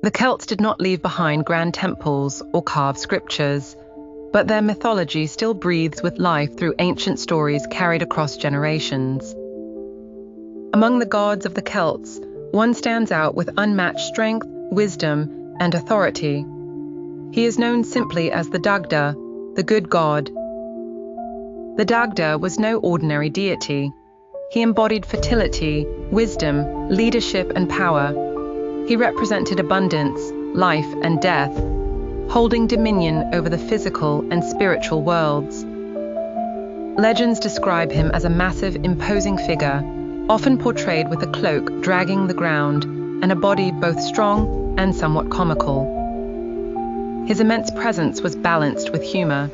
The Celts did not leave behind grand temples or carved scriptures, but their mythology still breathes with life through ancient stories carried across generations. Among the gods of the Celts, one stands out with unmatched strength, wisdom, and authority. He is known simply as the Dagda, the good god. The Dagda was no ordinary deity. He embodied fertility, wisdom, leadership, and power. He represented abundance, life, and death, holding dominion over the physical and spiritual worlds. Legends describe him as a massive, imposing figure, often portrayed with a cloak dragging the ground and a body both strong and somewhat comical. His immense presence was balanced with humor.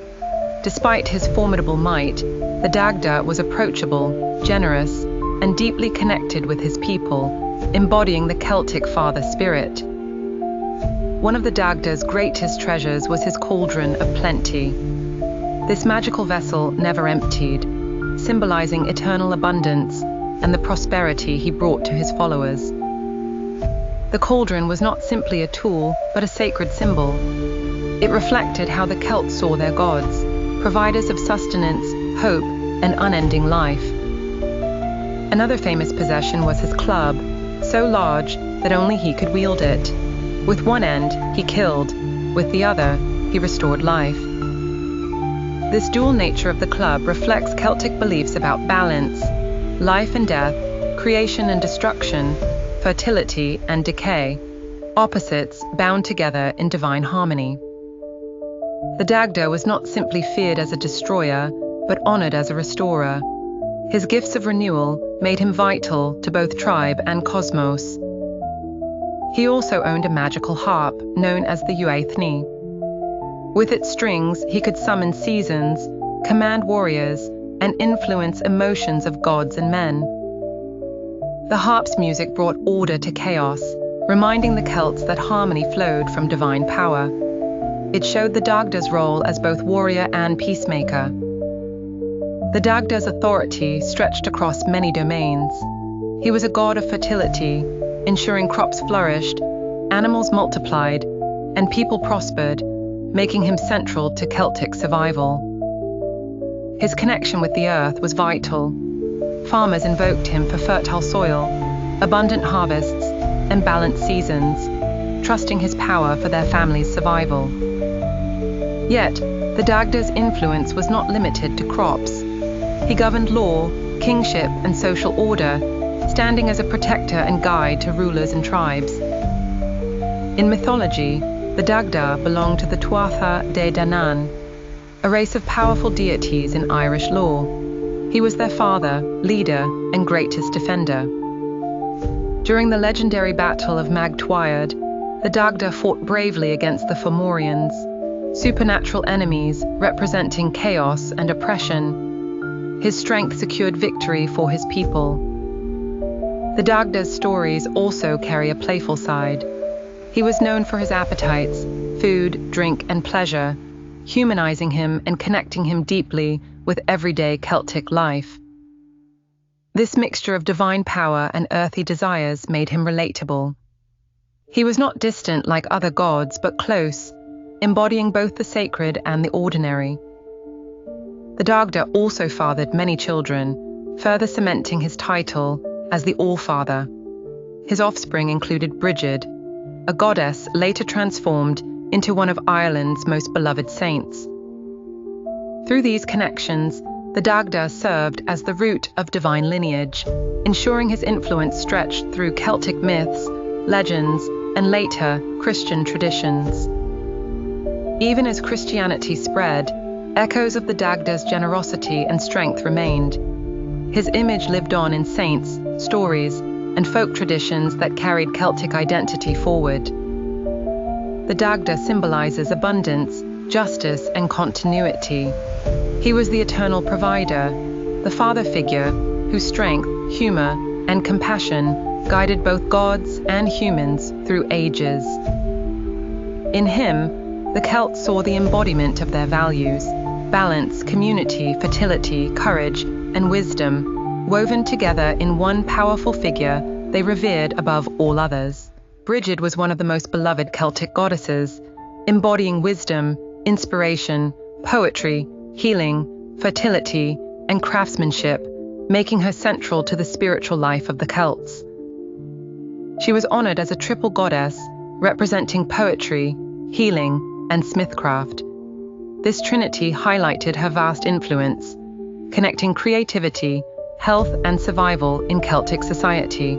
Despite his formidable might, the Dagda was approachable, generous, and deeply connected with his people, embodying the Celtic father spirit. One of the Dagda's greatest treasures was his cauldron of plenty. This magical vessel never emptied, symbolizing eternal abundance and the prosperity he brought to his followers. The cauldron was not simply a tool, but a sacred symbol. It reflected how the Celts saw their gods, providers of sustenance, hope, and unending life. Another famous possession was his club, so large that only he could wield it. With one end, he killed. With the other, he restored life. This dual nature of the club reflects Celtic beliefs about balance, life and death, creation and destruction, fertility and decay, opposites bound together in divine harmony. The Dagda was not simply feared as a destroyer, but honored as a restorer. His gifts of renewal made him vital to both tribe and cosmos. He also owned a magical harp, known as the Uaithni. With its strings, he could summon seasons, command warriors, and influence emotions of gods and men. The harp's music brought order to chaos, reminding the Celts that harmony flowed from divine power. It showed the Dagda's role as both warrior and peacemaker. The Dagda's authority stretched across many domains. He was a god of fertility, ensuring crops flourished, animals multiplied, and people prospered, making him central to Celtic survival. His connection with the earth was vital. Farmers invoked him for fertile soil, abundant harvests, and balanced seasons, trusting his power for their family's survival. Yet, the Dagda's influence was not limited to crops. He governed law, kingship, and social order, standing as a protector and guide to rulers and tribes. In mythology, the Dagda belonged to the Tuatha De Danann, a race of powerful deities in Irish lore. He was their father, leader, and greatest defender. During the legendary Battle of Mag Tuired, the Dagda fought bravely against the Fomorians, supernatural enemies representing chaos and oppression. His strength secured victory for his people. The Dagda's stories also carry a playful side. He was known for his appetites, food, drink, and pleasure, humanizing him and connecting him deeply with everyday Celtic life. This mixture of divine power and earthy desires made him relatable. He was not distant like other gods, but close, embodying both the sacred and the ordinary. The Dagda also fathered many children, further cementing his title as the All-Father. His offspring included Brigid, a goddess later transformed into one of Ireland's most beloved saints. Through these connections, the Dagda served as the root of divine lineage, ensuring his influence stretched through Celtic myths, legends, and later Christian traditions. Even as Christianity spread, echoes of the Dagda's generosity and strength remained. His image lived on in saints, stories, and folk traditions that carried Celtic identity forward. The Dagda symbolizes abundance, justice, and continuity. He was the eternal provider, the father figure whose strength, humor, and compassion guided both gods and humans through ages. In him, the Celts saw the embodiment of their values: balance, community, fertility, courage, and wisdom, woven together in one powerful figure they revered above all others. Brigid was one of the most beloved Celtic goddesses, embodying wisdom, inspiration, poetry, healing, fertility, and craftsmanship, making her central to the spiritual life of the Celts. She was honored as a triple goddess, representing poetry, healing, and smithcraft. This trinity highlighted her vast influence, connecting creativity, health, and survival in Celtic society.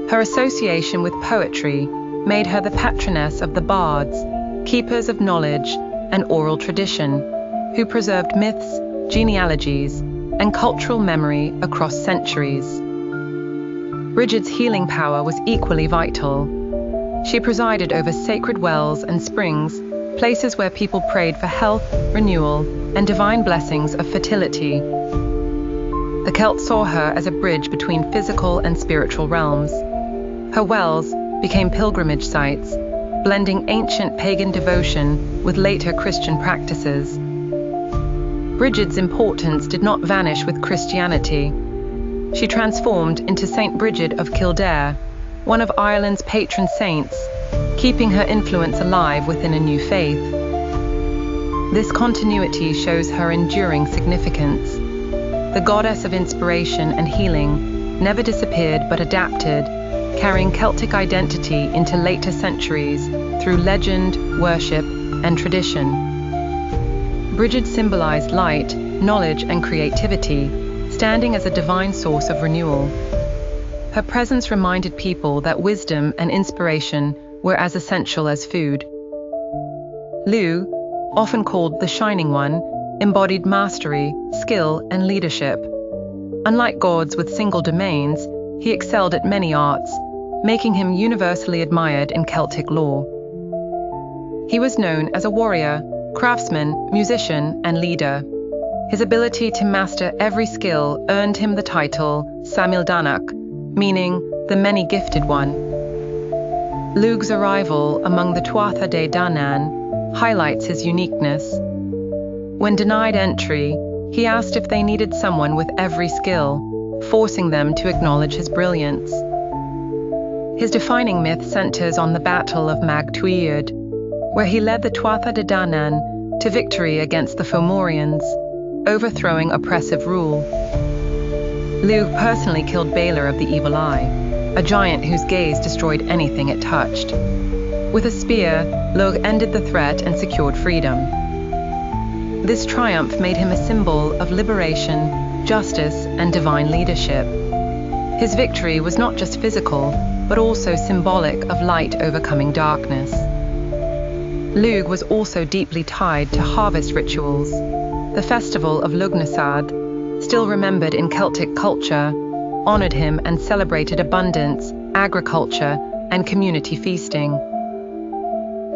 Her association with poetry made her the patroness of the bards, keepers of knowledge and oral tradition, who preserved myths, genealogies, and cultural memory across centuries. Brigid's healing power was equally vital. She presided over sacred wells and springs, places where people prayed for health, renewal, and divine blessings of fertility. The Celts saw her as a bridge between physical and spiritual realms. Her wells became pilgrimage sites, blending ancient pagan devotion with later Christian practices. Brigid's importance did not vanish with Christianity. She transformed into Saint Brigid of Kildare, one of Ireland's patron saints, keeping her influence alive within a new faith. This continuity shows her enduring significance. The goddess of inspiration and healing never disappeared but adapted, carrying Celtic identity into later centuries through legend, worship, and tradition. Brigid symbolized light, knowledge, and creativity, standing as a divine source of renewal. Her presence reminded people that wisdom and inspiration were as essential as food. Lugh, often called the Shining One, embodied mastery, skill, and leadership. Unlike gods with single domains, he excelled at many arts, making him universally admired in Celtic lore. He was known as a warrior, craftsman, musician, and leader. His ability to master every skill earned him the title Samil Danach, meaning the many-gifted one. Lugh's arrival among the Tuatha De Danann highlights his uniqueness. When denied entry, he asked if they needed someone with every skill, forcing them to acknowledge his brilliance. His defining myth centers on the Battle of Mag Tuired, where he led the Tuatha De Danann to victory against the Fomorians, overthrowing oppressive rule. Lugh personally killed Balor of the Evil Eye, a giant whose gaze destroyed anything it touched. With a spear, Lugh ended the threat and secured freedom. This triumph made him a symbol of liberation, justice, and divine leadership. His victory was not just physical, but also symbolic of light overcoming darkness. Lugh was also deeply tied to harvest rituals. The festival of Lughnasadh, still remembered in Celtic culture, honored him and celebrated abundance, agriculture, and community feasting.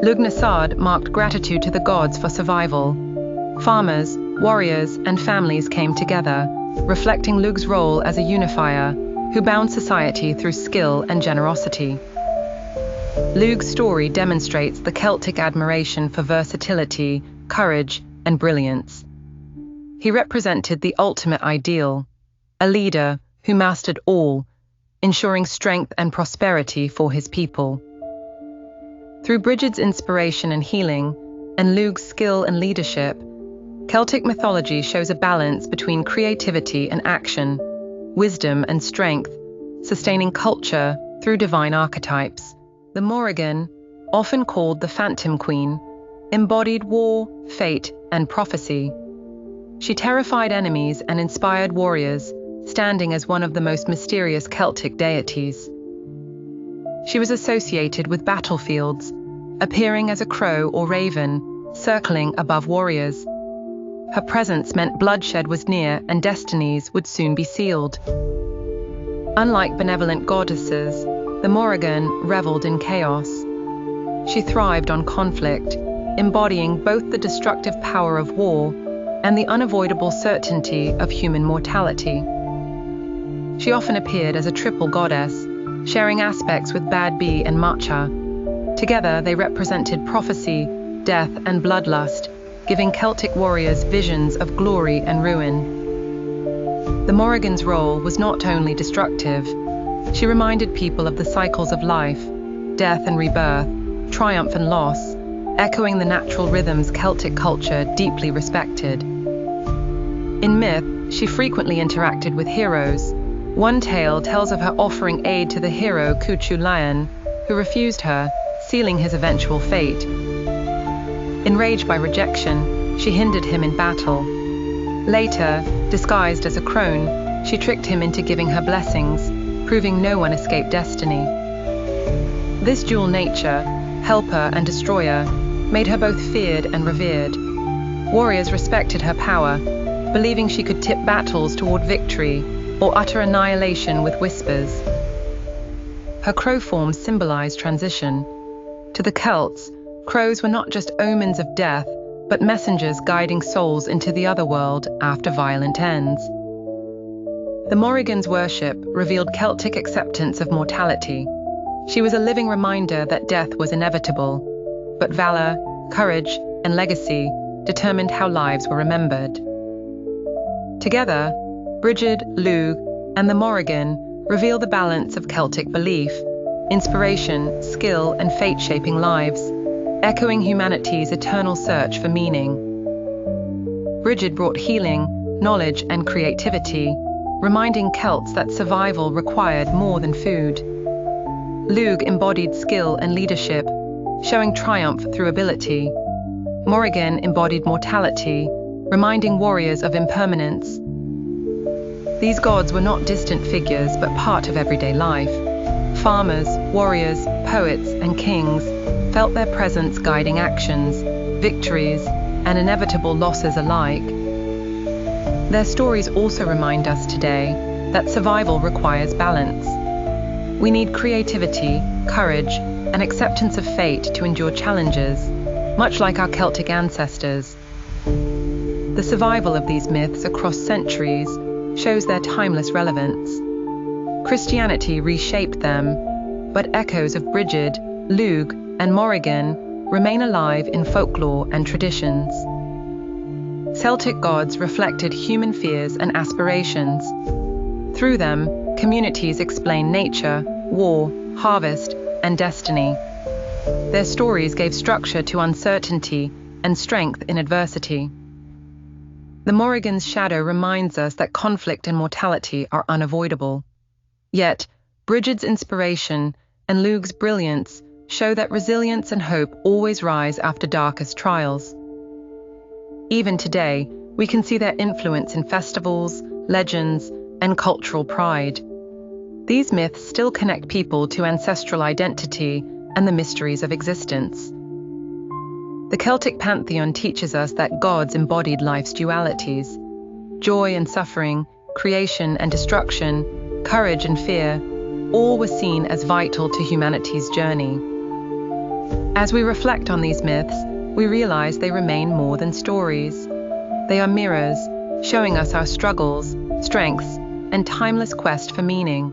Lughnasadh marked gratitude to the gods for survival. Farmers, warriors, and families came together, reflecting Lugh's role as a unifier who bound society through skill and generosity. Lugh's story demonstrates the Celtic admiration for versatility, courage, and brilliance. He represented the ultimate ideal, a leader who mastered all, ensuring strength and prosperity for his people. Through Brigid's inspiration and healing, and Lugh's skill and leadership, Celtic mythology shows a balance between creativity and action, wisdom and strength, sustaining culture through divine archetypes. The Morrígan, often called the Phantom Queen, embodied war, fate, and prophecy. She terrified enemies and inspired warriors, standing as one of the most mysterious Celtic deities. She was associated with battlefields, appearing as a crow or raven, circling above warriors. Her presence meant bloodshed was near and destinies would soon be sealed. Unlike benevolent goddesses, the Morrígan reveled in chaos. She thrived on conflict, embodying both the destructive power of war and the unavoidable certainty of human mortality. She often appeared as a triple goddess, sharing aspects with Bad Bee and Macha. Together, they represented prophecy, death, and bloodlust, giving Celtic warriors visions of glory and ruin. The Morrigan's role was not only destructive, She reminded people of the cycles of life, death and rebirth, triumph and loss, echoing the natural rhythms Celtic culture deeply respected. In myth, she frequently interacted with heroes. One tale tells of her offering aid to the hero Cuchulainn, who refused her, sealing his eventual fate. Enraged by rejection, she hindered him in battle. Later, disguised as a crone, she tricked him into giving her blessings, proving no one escaped destiny. This dual nature, helper and destroyer, made her both feared and revered. Warriors respected her power, believing she could tip battles toward victory or utter annihilation with whispers. Her crow form symbolized transition. To the Celts, crows were not just omens of death, but messengers guiding souls into the other world after violent ends. The Morrígan's worship revealed Celtic acceptance of mortality. She was a living reminder that death was inevitable, but valor, courage, and legacy determined how lives were remembered. Together, Brigid, Lugh, and the Morrígan reveal the balance of Celtic belief, inspiration, skill, and fate shaping lives, echoing humanity's eternal search for meaning. Brigid brought healing, knowledge, and creativity, reminding Celts that survival required more than food. Lugh embodied skill and leadership, showing triumph through ability. Morrígan embodied mortality, reminding warriors of impermanence. These gods were not distant figures, but part of everyday life. Farmers, warriors, poets, and kings felt their presence guiding actions, victories, and inevitable losses alike. Their stories also remind us today that survival requires balance. We need creativity, courage, and acceptance of fate to endure challenges, much like our Celtic ancestors. The survival of these myths across centuries shows their timeless relevance. Christianity reshaped them, but echoes of Brigid, Lugh, and Morrígan remain alive in folklore and traditions. Celtic gods reflected human fears and aspirations. Through them, communities explain nature, war, harvest, and destiny. Their stories gave structure to uncertainty and strength in adversity. The Morrigan's shadow reminds us that conflict and mortality are unavoidable. Yet, Brigid's inspiration and Lugh's brilliance show that resilience and hope always rise after darkest trials. Even today, we can see their influence in festivals, legends, and cultural pride. These myths still connect people to ancestral identity and the mysteries of existence. The Celtic pantheon teaches us that gods embodied life's dualities: joy and suffering, creation and destruction, courage and fear, all were seen as vital to humanity's journey. As we reflect on these myths, we realize they remain more than stories. They are mirrors, showing us our struggles, strengths, and timeless quest for meaning.